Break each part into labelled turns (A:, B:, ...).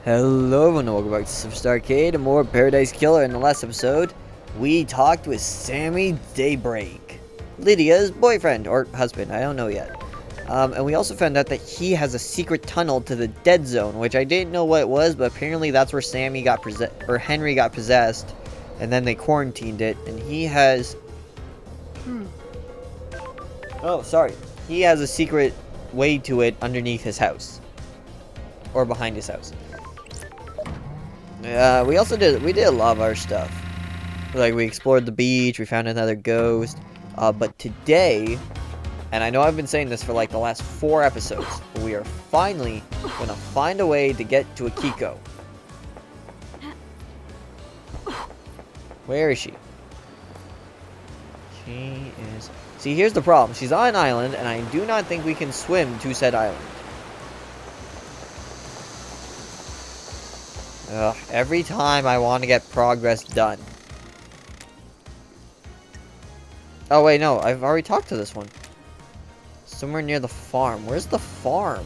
A: Hello and welcome back to SliverStar Arcade and more Paradise Killer. In the last episode, we talked with Sammy Daybreak, Lydia's boyfriend or husband, I don't know yet. And we also found out that he has a secret tunnel to the dead zone, which I didn't know what it was, but apparently that's where Henry got possessed, and then they quarantined it, and he has... Oh, sorry. He has a secret way to it underneath his house. Or behind his house. We did a lot of our stuff. Like, we explored the beach, we found another ghost. But today, and I know I've been saying this for like the last 4 episodes, but we are finally gonna find a way to get to Akiko. Where is she? She is... See, here's the problem. She's on an island, and I do not think we can swim to said island. Ugh, every time I want to get progress done. Oh wait, no, I've already talked to this one. Somewhere near the farm. Where's the farm?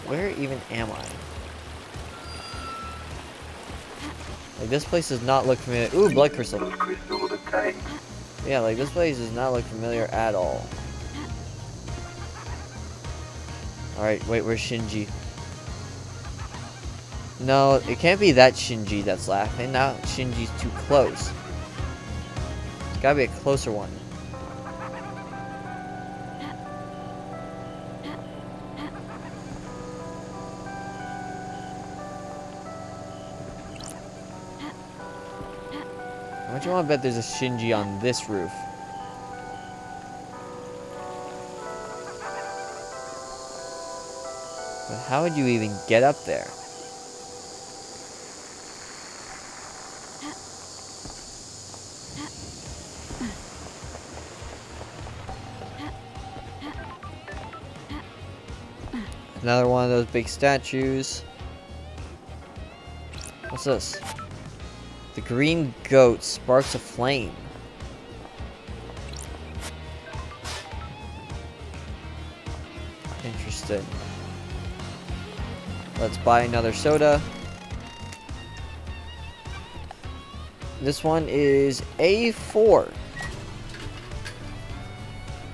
A: Where even am I? Like, this place does not look familiar. Ooh, blood crystal. Yeah, like, this place does not look familiar at all. Alright, wait, where's Shinji? No, it can't be that Shinji that's laughing. Now Shinji's too close. It's gotta be a closer one. How much you want to bet there's a Shinji on this roof? But how would you even get up there? Another one of those big statues. What's this? The green goat sparks a flame. Interesting. Let's buy another soda. This one is A4.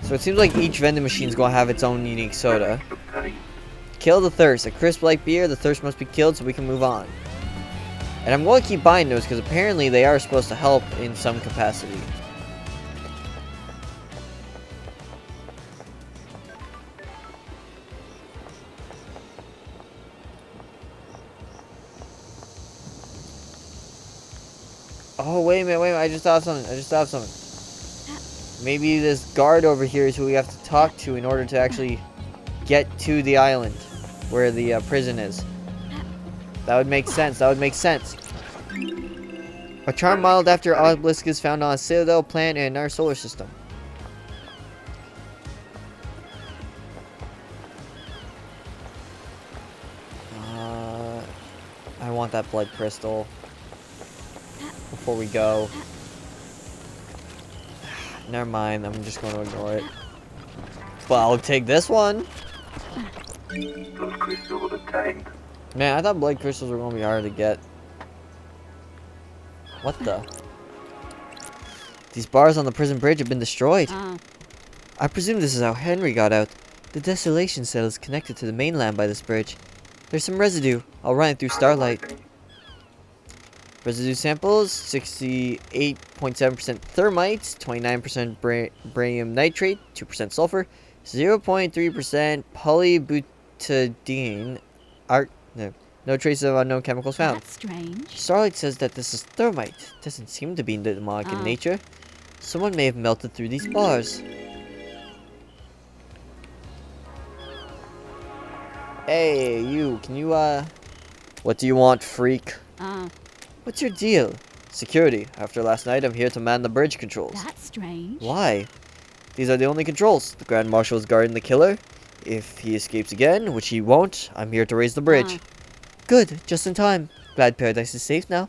A: So it seems like each vending machine is going to have its own unique soda. Kill the thirst. A crisp like beer, the thirst must be killed so we can move on. And I'm going to keep buying those because apparently they are supposed to help in some capacity. Oh, wait a minute, I just thought of something. Maybe this guard over here is who we have to talk to in order to actually get to the island where the prison is. That would make sense. A charm modeled after obelisk is found on a citadel planet in our solar system. I want that blood crystal before we go. Never mind, I'm just going to ignore it. But I'll take this one.
B: Blood crystals obtained.
A: Man, I thought blood crystals were going to be hard to get. What the? These bars on the prison bridge have been destroyed. I presume this is how Henry got out. The desolation cell is connected to the mainland by this bridge. There's some residue. I'll run it through starlight. Residue samples: 68.7% thermite, 29% barium nitrate, 2% sulfur, 0.3% polybutadiene. No traces of unknown chemicals found.
C: That's strange.
A: Starlight says that this is thermite. Doesn't seem to be demonic in nature. Someone may have melted through these bars. Hey, you, can you, what do you want, freak? What's your deal? Security. After last night, I'm here to man the bridge controls.
C: That's strange.
A: Why? These are the only controls. The Grand Marshal is guarding the killer. If he escapes again, which he won't, I'm here to raise the bridge. Good, just in time. Glad Paradise is safe now.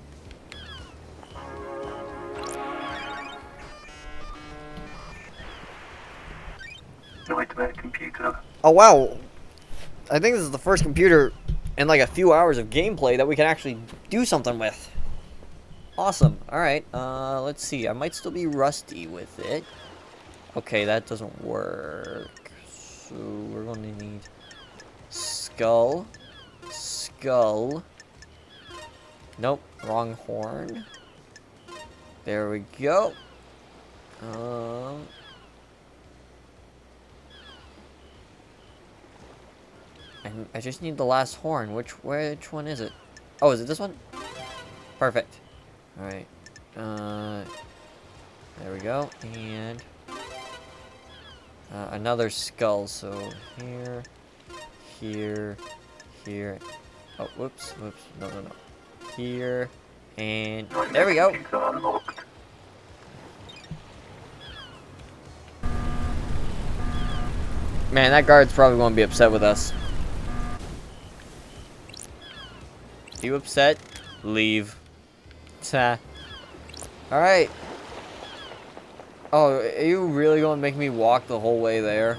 B: Nightmare computer.
A: Oh, wow. I think this is the first computer in like a few hours of gameplay that we can actually do something with. Awesome. Alright, let's see. I might still be rusty with it. Okay, that doesn't work. So we're going to need skull. Skull. Nope, wrong horn. There we go. And I just need the last horn. Which one is it? Oh, is it this one? Perfect. Alright. There we go. And another skull. So here, here, here. Oh, whoops, whoops. No, no, no. Here, and there we go. Man, that guard's probably going to be upset with us. You upset? Leave. Ta. Alright. Oh, are you really going to make me walk the whole way there?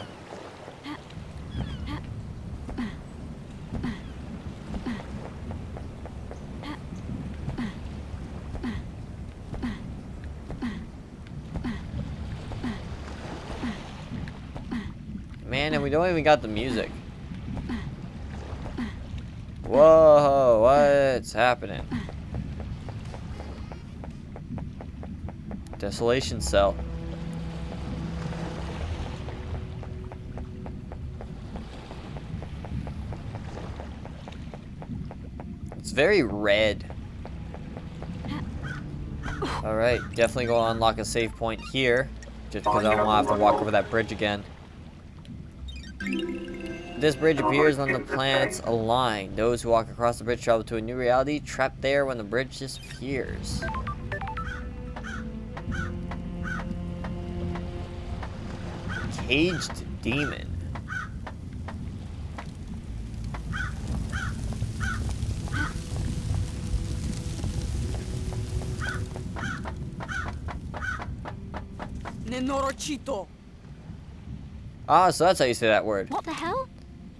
A: Man, and we don't even got the music. Whoa, what's happening? Desolation cell. It's very red. Alright, definitely go unlock a save point here. Just because I don't want to have to walk over that bridge again. This bridge appears when the planets align. Those who walk across the bridge travel to a new reality, trapped there when the bridge disappears. Caged demon.
C: Nenorochito.
A: Ah, so that's how you say that word.
D: What the hell?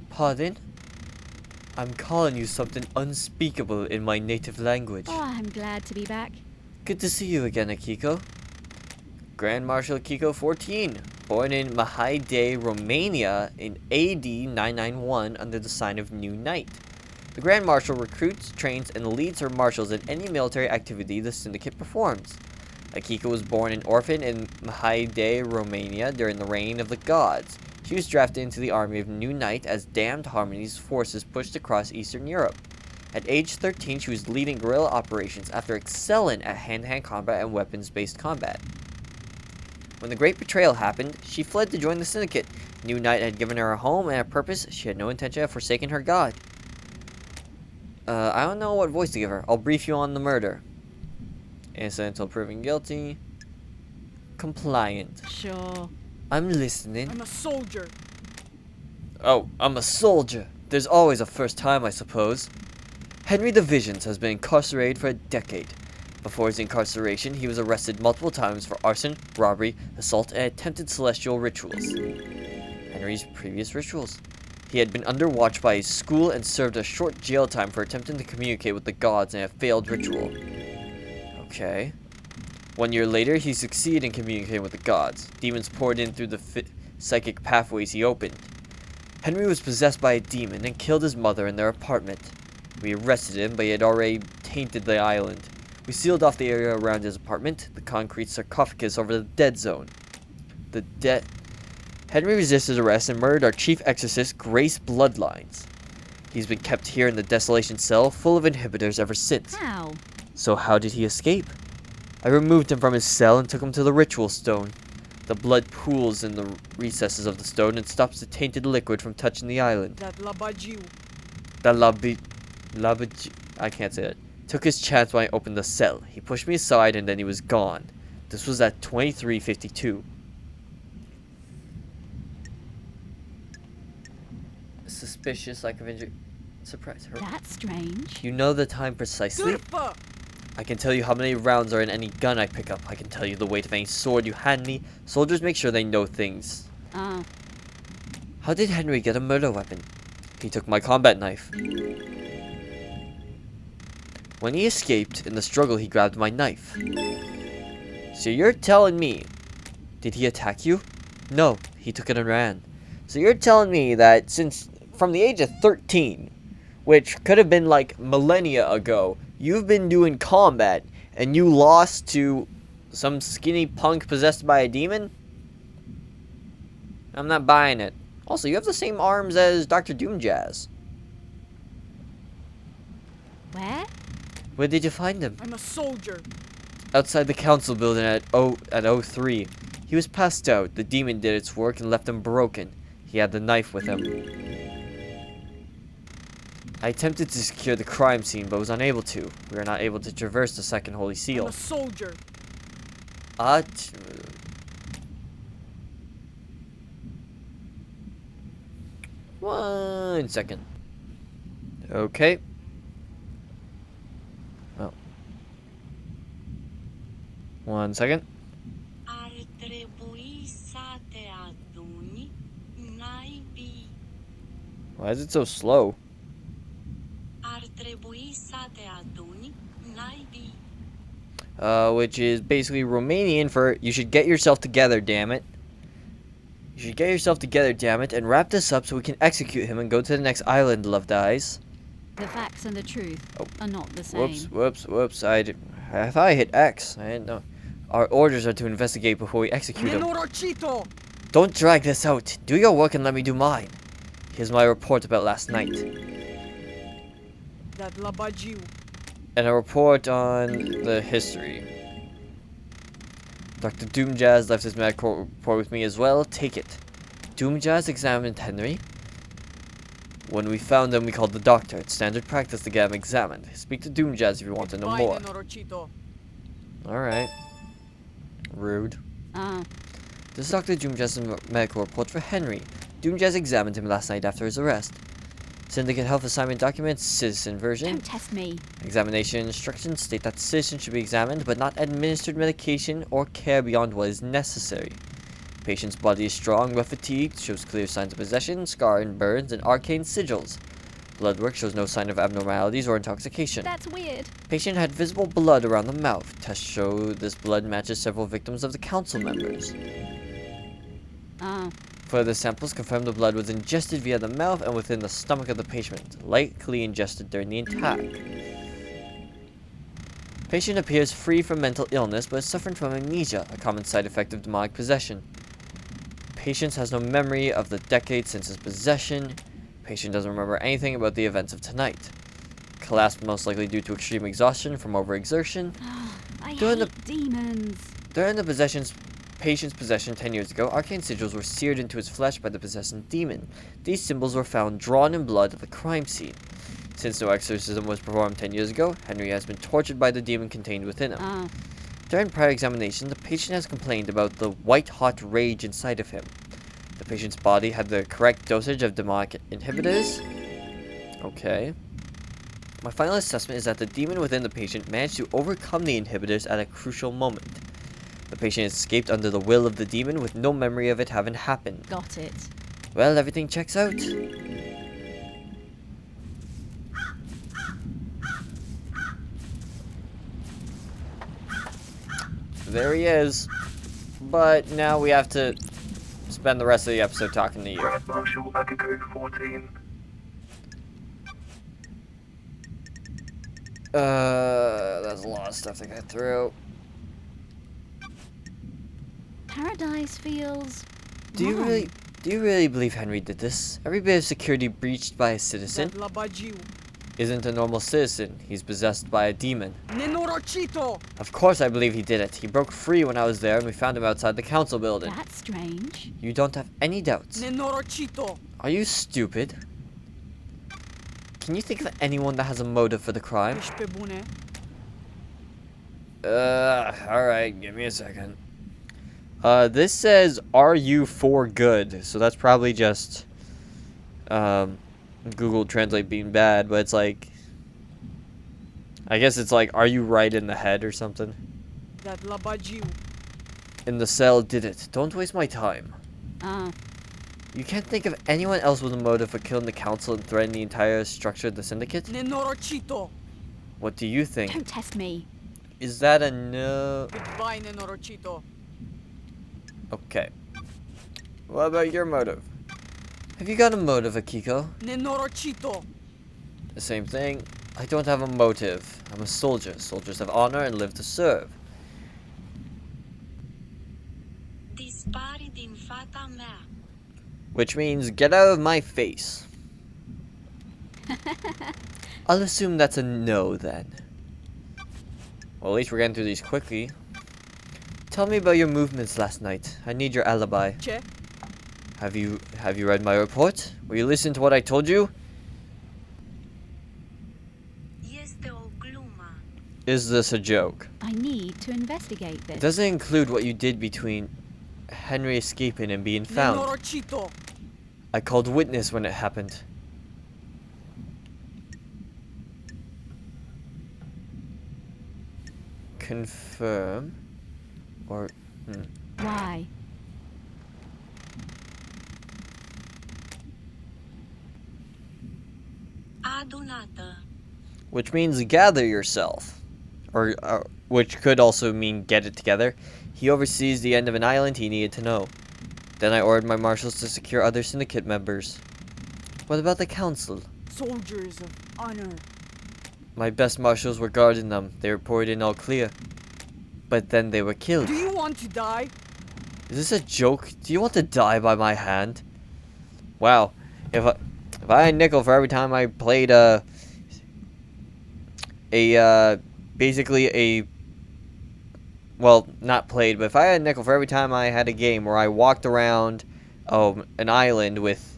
A: Pardon? I'm calling you something unspeakable in my native language.
D: Oh, I'm glad to be back.
A: Good to see you again, Akiko. Grand Marshal Akiko 14, born in Mahide, Romania in AD 991 under the sign of New Night. The Grand Marshal recruits, trains, and leads her marshals in any military activity the Syndicate performs. Akiko was born an orphan in Mahide, Romania during the reign of the gods. She was drafted into the army of New Night as Damned Harmony's forces pushed across Eastern Europe. At age 13, she was leading guerrilla operations after excelling at hand-to-hand combat and weapons-based combat. When the Great Betrayal happened, she fled to join the Syndicate. New Night had given her a home and a purpose. She had no intention of forsaking her god. I don't know what voice to give her. I'll brief you on the murder. Innocent until proven guilty. Compliant.
D: Sure.
A: I'm listening.
C: I'm a soldier.
A: Oh, I'm a soldier. There's always a first time, I suppose. Henry the Visions has been incarcerated for a decade. Before his incarceration, he was arrested multiple times for arson, robbery, assault, and attempted celestial rituals. Henry's previous rituals. He had been under watch by his school and served a short jail time for attempting to communicate with the gods in a failed ritual. Okay. 1 year later, he succeeded in communicating with the gods. Demons poured in through the psychic pathways he opened. Henry was possessed by a demon and killed his mother in their apartment. We arrested him, but he had already tainted the island. We sealed off the area around his apartment, the concrete sarcophagus over the dead zone. Henry resisted arrest and murdered our chief exorcist, Grace Bloodlines. He's been kept here in the desolation cell, full of inhibitors ever since.
D: How?
A: So how did he escape? I removed him from his cell and took him to the ritual stone. The blood pools in the recesses of the stone and stops the tainted liquid from touching the island.
C: That Labajiu.
A: I can't say that. Took his chance when I opened the cell. He pushed me aside and then he was gone. This was at 23:52. Suspicious, like of injury. Surprise her.
D: That's strange.
A: You know the time precisely?
C: Turfa.
A: I can tell you how many rounds are in any gun I pick up. I can tell you the weight of any sword you hand me. Soldiers make sure they know things.
D: Ah.
A: How did Henry get a murder weapon? He took my combat knife. When he escaped, in the struggle he grabbed my knife. So you're telling me, did he attack you? No, he took it and ran. So you're telling me that since from the age of 13, which could have been like millennia ago, you've been doing combat and you lost to some skinny punk possessed by a demon? I'm not buying it. Also, you have the same arms as Dr. Doomjazz.
D: Where?
A: Where did you find him?
C: I'm a soldier.
A: Outside the council building at 03. He was passed out. The demon did its work and left him broken. He had the knife with him. I attempted to secure the crime scene, but was unable to. We were not able to traverse the second holy
C: I'm
A: seal.
C: a soldier.
A: One second. Okay. Oh. 1 second. Why is it so slow? Which is basically Romanian for you should get yourself together, damn it. You should get yourself together, damn it, and wrap this up so we can execute him and go to the next island, loved eyes.
D: The facts and the truth are not the same.
A: Whoops. I thought I hit X. I didn't know. Our orders are to investigate before we execute him. Don't drag this out. Do your work and let me do mine. Here's my report about last night. And a report on the history. Dr. Doomjazz left his medical report with me as well. Take it. Doomjazz examined Henry. When we found him, we called the doctor. It's standard practice to get him examined. Speak to Doomjazz if you want to know more. Alright. Rude. This is Dr. Doomjazz's medical report for Henry. Doomjazz examined him last night after his arrest. Syndicate Health Assignment Documents, Citizen version.
D: Don't test me.
A: Examination instructions state that citizens should be examined, but not administered medication or care beyond what is necessary. Patient's body is strong but fatigued, shows clear signs of possession, scar and burns, and arcane sigils. Blood work shows no sign of abnormalities or intoxication.
D: That's weird.
A: Patient had visible blood around the mouth. Tests show this blood matches several victims of the council members. Further samples confirm the blood was ingested via the mouth and within the stomach of the patient, likely ingested during the attack. Patient appears free from mental illness but is suffering from amnesia, a common side effect of demonic possession. Patient has no memory of the decade since his possession. Patient doesn't remember anything about the events of tonight. Collapse most likely due to extreme exhaustion from overexertion.
D: I hate demons.
A: During the patient's possession 10 years ago, arcane sigils were seared into his flesh by the possessing demon. These symbols were found drawn in blood at the crime scene. Since no exorcism was performed 10 years ago, Henry has been tortured by the demon contained within him. During prior examination, the patient has complained about the white-hot rage inside of him. The patient's body had the correct dosage of demonic inhibitors. Okay. My final assessment is that the demon within the patient managed to overcome the inhibitors at a crucial moment. The patient escaped under the will of the demon with no memory of it having happened.
D: Got it.
A: Well, everything checks out. There he is. But now we have to spend the rest of the episode talking to you.
B: Marshal, Akiko 14.
A: There's a lot of stuff to get through.
D: Paradise feels
A: Do you really believe Henry did this? Every bit of security breached by a citizen isn't a normal citizen. He's possessed by a demon. Of course I believe he did it. He broke free when I was there and we found him outside the council building.
D: That's strange.
A: You don't have any doubts. Are you stupid? Can you think of anyone that has a motive for the crime? Alright, give me a second. This says, are you for good? So that's probably just, Google Translate being bad, but it's like, I guess it's like, are you right in the head or something? In the cell did it. Don't waste my time. You can't think of anyone else with a motive for killing the council and threatening the entire structure of the syndicate?
C: Nenorochito.
A: What do you think?
D: Don't test me.
A: Is that a no?
C: Goodbye, Nenorochito.
A: Okay. What about your motive? Have you got a motive, Akiko?
C: Nenorochito.
A: The same thing. I don't have a motive. I'm a soldier. Soldiers have honor and live to serve.
E: Dispari din fata mea.
A: Which means, get out of my face. I'll assume that's a no, then. Well, at least we're getting through these quickly. Tell me about your movements last night. I need your alibi.
C: Che.
A: Have you read my report? Will you listen to what I told you?
E: Este o glumă.
A: Is this a joke?
D: I need to investigate
A: It
D: this.
A: doesn't include what you did between Henry escaping and being found.
C: Nenorochito.
A: I called witness when it happened. Confirm. Or...
D: Why?
E: Adunată.
A: Which means gather yourself. Or which could also mean get it together. He oversees the end of an island he needed to know. Then I ordered my marshals to secure other syndicate members. What about the council?
C: Soldiers of honor.
A: My best marshals were guarding them. They reported in all clear. But then they were killed.
C: Do you want to die?
A: Is this a joke? Do you want to die by my hand? Wow. If I had a nickel for every time I played basically a, well, not played, but if I had a nickel for every time I had a game where I walked around an island with,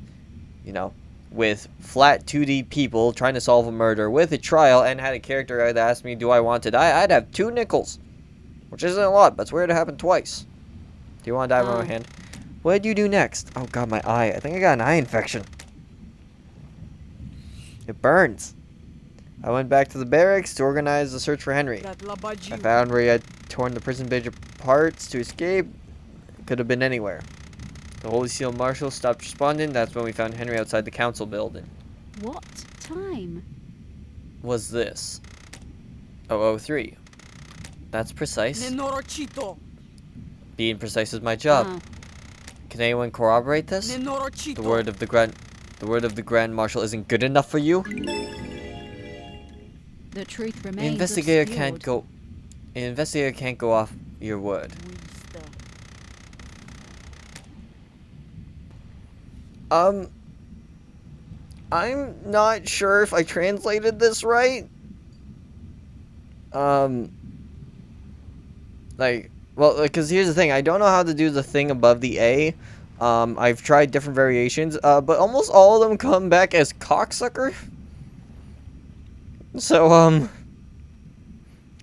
A: you know, with flat 2D people trying to solve a murder with a trial and had a character that asked me, do I want to die? I'd have 2 nickels. Which isn't a lot, but it's weird it happened twice. Do you want to die by my hand? What did you do next? Oh god, my eye. I think I got an eye infection. It burns. I went back to the barracks to organize the search for Henry.
C: That labaji.
A: I found where he had torn the prison bridge apart to escape. It could have been anywhere. The Holy Seal Marshal stopped responding. That's when we found Henry outside the council building.
D: What time?
A: Was this? 003. That's precise.
C: Nenorochito.
A: Being precise is my job.
D: Oh,
A: Can anyone corroborate this?
C: Nenorochito.
A: The word of the Grand Marshal isn't good enough for you?
D: the truth
A: An
D: remains
A: investigator
D: obscured.
A: can't go off your word. I'm not sure if I translated this right. Because here's the thing, I don't know how to do the thing above the A. I've tried different variations, but almost all of them come back as cocksucker. So,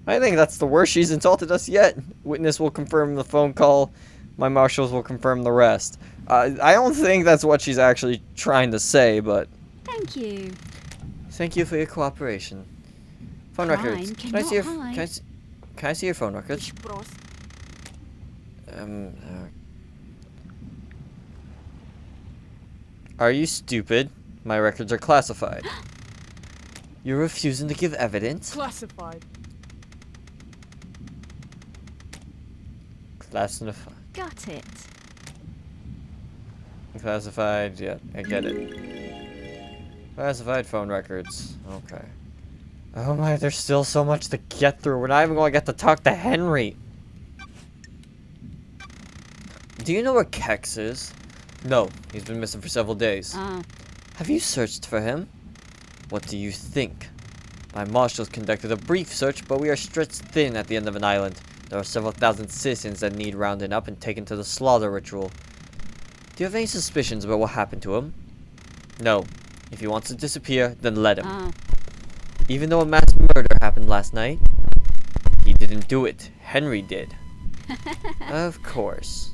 A: I think that's the worst she's insulted us yet. Witness will confirm the phone call. My marshals will confirm the rest. I don't think that's what she's actually trying to say, but...
D: Thank you.
A: Thank you for your cooperation. Phone
D: Crime
A: records. Can I see your...
D: cannot hide.
A: Can I see your phone records?
C: Prost.
A: Are you stupid? My records are classified. You're refusing to give evidence?
C: Classified.
A: Classified.
D: Got it.
A: Classified, yeah, I get it. Classified phone records. Okay. Oh my, there's still so much to get through. We're not even going to get to talk to Henry. Do you know where Kex is? No, he's been missing for several days.
D: Ah,
A: Have you searched for him? What do you think? My marshals conducted a brief search, but we are stretched thin at the end of an island. There are several thousand citizens that need rounding up and taken to the slaughter ritual. Do you have any suspicions about what happened to him? No. If he wants to disappear, then let him.
D: ah.
A: Even though a mass murder happened last night, he didn't do it. Henry did. Of course.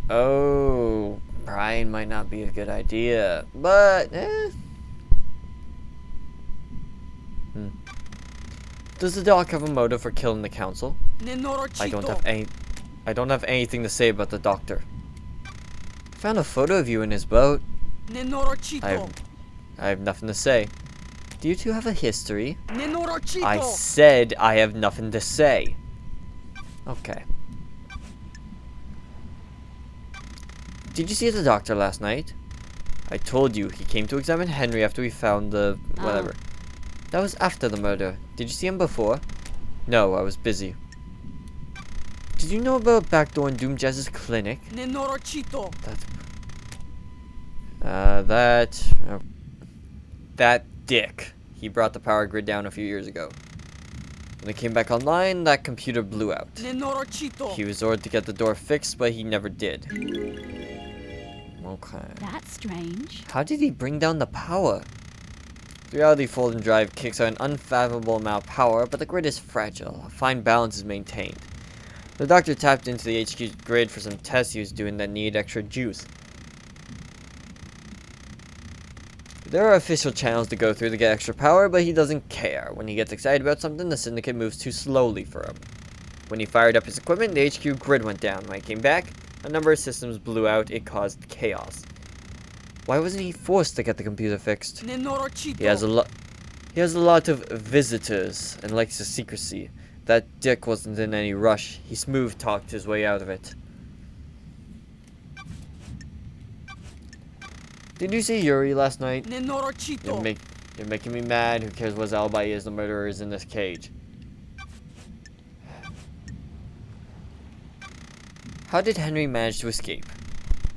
A: Oh, Brian might not be a good idea, but Does the dog have a motive for killing the council?
C: Nenorochito.
A: I I don't have anything to say about the doctor. I found a photo of you in his boat.
C: Nenorochito.
A: I have nothing to say. Do you two have a history?
C: Nenorochito.
A: I said I have nothing to say. Okay. Did you see the doctor last night? I told you, he came to examine Henry after we found the... whatever. That was after the murder. Did you see him before? No, I was busy. Did you know about a backdoor in Doomjazz's clinic?
C: Nenorochito.
A: That dick. He brought the power grid down a few years ago. When it came back online, that computer blew out.
C: Nenorochito.
A: He was ordered to get the door fixed, but he never did. Okay.
D: That's strange.
A: How did he bring down the power? The reality folding drive kicks out an unfathomable amount of power, but the grid is fragile. A fine balance is maintained. The doctor tapped into the HQ grid for some tests he was doing that need extra juice. There are official channels to go through to get extra power, but he doesn't care. When he gets excited about something, the Syndicate moves too slowly for him. When he fired up his equipment, the HQ grid went down. When he came back, a number of systems blew out. It caused chaos. Why wasn't he forced to get the computer fixed?
C: Nenorochito.
A: He has a lot of visitors and likes the secrecy. That dick wasn't in any rush. He smooth talked his way out of it. Did you see Yuri last night?
C: Nenorochito.
A: You're making me mad. Who cares what his alibi is? The murderer is in this cage. How did Henry manage to escape?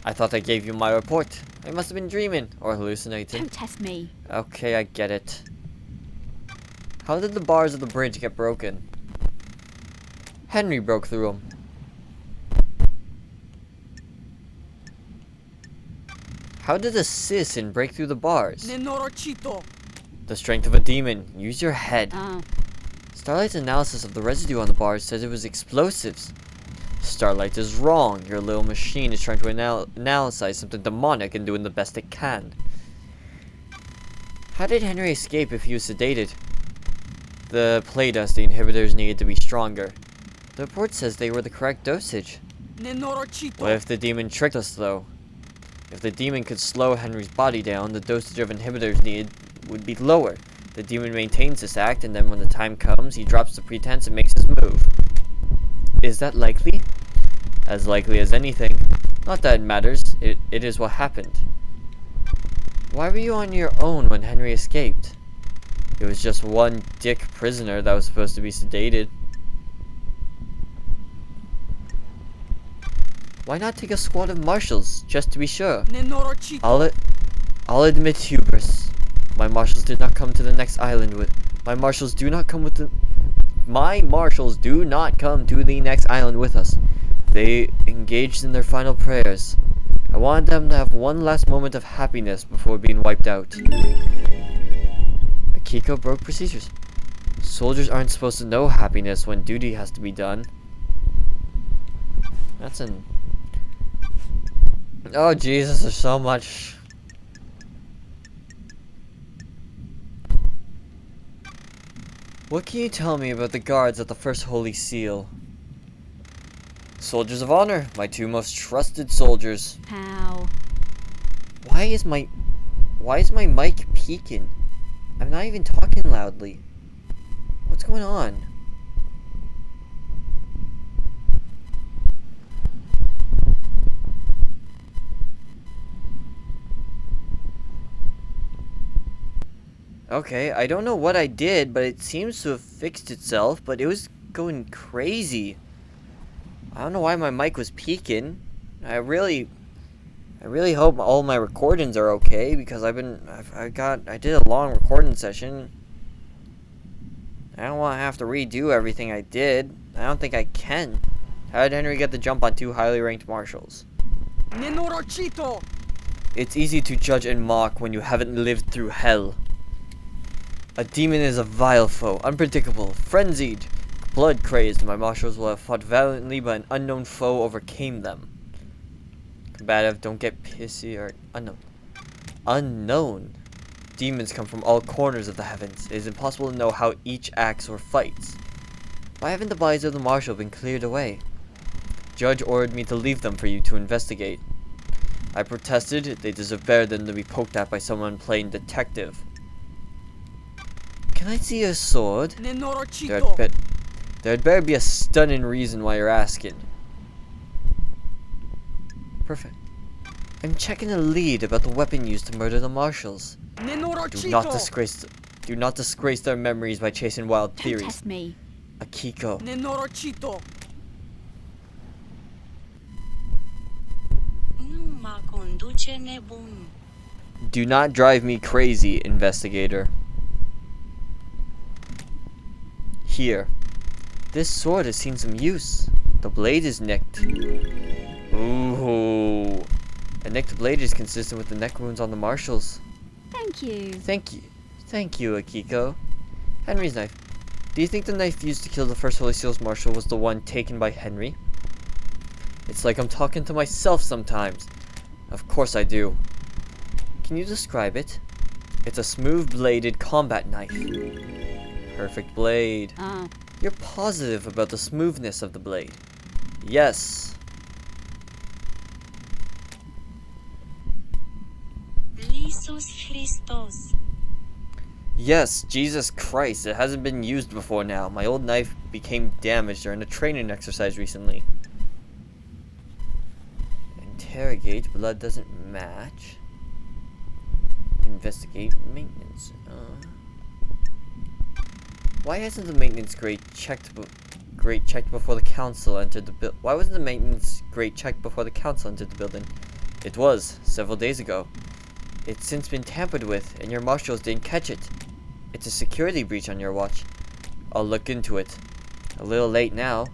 A: I thought I gave you my report. I must have been dreaming or hallucinating.
D: Don't test me.
A: Okay, I get it. How did the bars of the bridge get broken? Henry broke through them. How did a citizen break through the bars?
C: Nenorochito.
A: The strength of a demon. Use your head.
D: Oh.
A: Starlight's analysis of the residue on the bars says it was explosives. Starlight is wrong. Your little machine is trying to analyze something demonic and doing the best it can. How did Henry escape if he was sedated? The playdust the inhibitors needed to be stronger. The report says they were the correct dosage.
C: Nenorochito.
A: What if the demon tricked us though? If the demon could slow Henry's body down, the dosage of inhibitors needed would be lower. The demon maintains this act, and then when the time comes, he drops the pretense and makes his move. Is that likely? As likely as anything. Not that it matters, it is what happened. Why were you on your own when Henry escaped? It was just one dick prisoner that was supposed to be sedated. Why not take a squad of marshals, just to be sure?
C: Nenorochito.
A: I'll admit hubris. My marshals did not come to the next island with... My marshals do not come to the next island with us. They engaged in their final prayers. I wanted them to have one last moment of happiness before being wiped out. Akiko broke procedures. Soldiers aren't supposed to know happiness when duty has to be done. That's an... Oh Jesus, there's so much. What can you tell me about the guards at the First Holy Seal? Soldiers of honor, my two most trusted soldiers.
D: How?
A: Why is my mic peaking? I'm not even talking loudly. What's going on? Okay, I don't know what I did, but it seems to have fixed itself, but it was going crazy. I don't know why my mic was peaking. I really hope all my recordings are okay, because I did a long recording session. I don't want to have to redo everything I did. I don't think I can. How did Henry get the jump on two highly ranked marshals?
C: Nenorochito.
A: It's easy to judge and mock when you haven't lived through hell. A demon is a vile foe, unpredictable, frenzied, blood-crazed. My marshals will have fought valiantly, but an unknown foe overcame them. Combative, don't get pissy, or unknown. Unknown. Demons come from all corners of the heavens. It is impossible to know how each acts or fights. Why haven't the bodies of the marshal been cleared away? judge ordered me to leave them for you to investigate. I protested. They deserve better than to be poked at by someone playing detective. Can I see a sword?
C: Nenorocito.
A: There'd better be a stunning reason why you're asking. Perfect. I'm checking a lead about the weapon used to murder the Marshals.
C: Nenorocito.
A: Do not disgrace their memories by chasing wild
D: Don't
A: theories.
D: test me.
A: Akiko.
C: Nenorocito.
E: Nu mă conduce nebun.
A: Do not drive me crazy, investigator. Here. This sword has seen some use. The blade is nicked. Ooh. A nicked blade is consistent with the neck wounds on the Marshals.
D: Thank you.
A: Thank you, Akiko. Henry's knife. Do you think the knife used to kill the first Holy Seals Marshal was the one taken by Henry? It's like I'm talking to myself sometimes. Of course I do. Can you describe it? It's a smooth-bladed combat knife. Perfect blade. You're positive about the smoothness of the blade? Yes.
E: Iisus Hristos.
A: Yes, Jesus Christ. It hasn't been used before now. My old knife became damaged during a training exercise recently. Interrogate. Blood doesn't match. Investigate. Maintenance. Why hasn't the maintenance grate checked before the council entered the building? Why wasn't the maintenance grate checked before the council entered the building? It was, several days ago. It's since been tampered with, and your marshals didn't catch it. It's a security breach on your watch. I'll look into it. A little late now.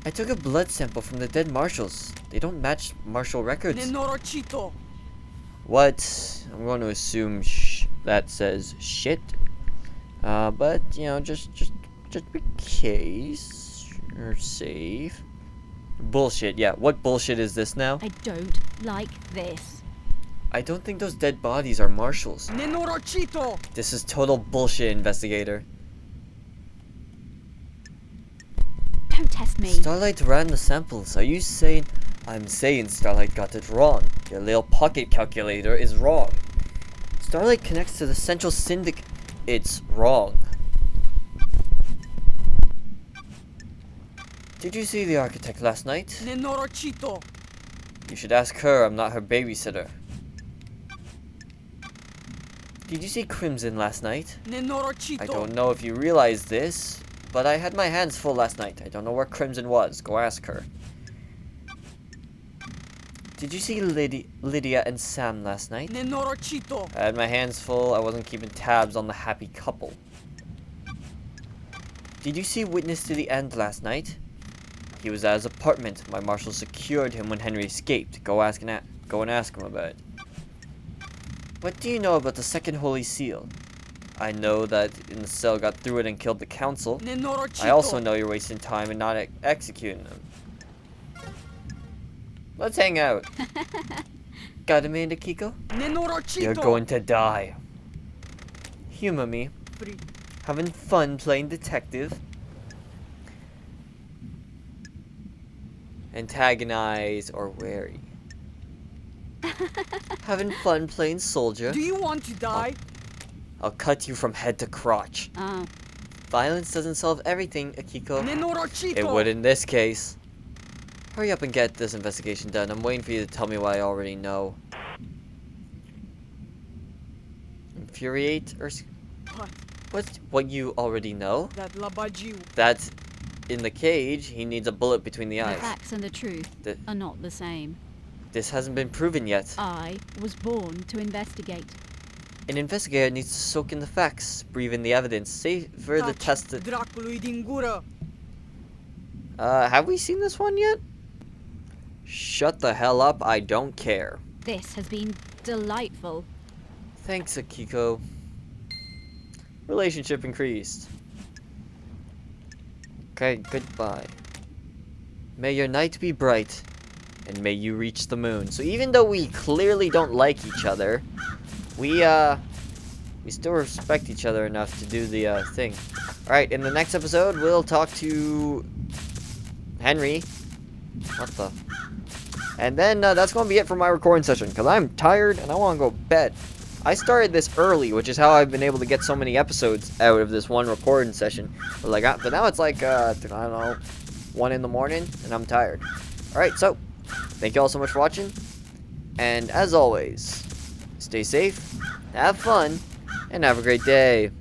A: I took a blood sample from the dead marshals. They don't match marshal records.
C: Nenorocito.
A: What? I'm going to assume that says shit. But you know, just in case you're safe. Bullshit. Yeah. What bullshit is this now?
D: I don't like this.
A: I don't think those dead bodies are marshals.
C: Nenorocito.
A: This is total bullshit, investigator.
D: Don't test me.
A: Starlight ran the samples. Are you saying? I'm saying Starlight got it wrong. Your little pocket calculator is wrong. Starlight connects to the central syndicate. It's wrong. Did you see the architect last night?
C: Nenorocito.
A: You should ask her. I'm not her babysitter. Did you see Crimson last night?
C: Nenorocito.
A: I don't know if you realize this, but I had my hands full last night. I don't know where Crimson was. Go ask her. Did you see Lydia and Sam last night?
C: Nenorocito.
A: I had my hands full. I wasn't keeping tabs on the happy couple. Did you see Witness to the End last night? He was at his apartment. My marshal secured him when Henry escaped. Go and ask him about it. What do you know about the second Holy Seal? I know that in the cell got through it and killed the council.
C: Nenorocito.
A: I also know you're wasting time and not executing them. Let's hang out. Got a minute, Akiko?
C: Nenorocito.
A: You're going to die. Humor me. Having fun playing detective? Antagonize or wary? Having fun playing soldier?
C: Do you want to die?
A: I'll cut you from head to crotch. Violence doesn't solve everything, Akiko.
C: Nenorocito.
A: It would in this case. Hurry up and get this investigation done. I'm waiting for you to tell me what I already know. Infuriate or... What you already know?
C: That Labajiu.
A: That in the cage, he needs a bullet between the
D: The
A: eyes.
D: facts and the truth are not the same.
A: This hasn't been proven yet.
D: I was born to investigate.
A: An investigator needs to soak in the facts, breathe in the evidence, savor the tested...
C: Dracului din gură.
A: Have we seen this one yet? Shut the hell up, I don't care.
D: This has been delightful.
A: Thanks, Akiko. Relationship increased. Okay, goodbye. May your night be bright, and may you reach the moon. So even though we clearly don't like each other, we still respect each other enough to do the thing. Alright, in the next episode, we'll talk to Henry What the? And then that's going to be it for my recording session, because I'm tired and I want to go to bed. I started this early, which is how I've been able to get so many episodes out of this one recording session. But now it's like, I don't know, 1 in the morning, and I'm tired. Alright, so, thank you all so much for watching. And as always, stay safe, have fun, and have a great day.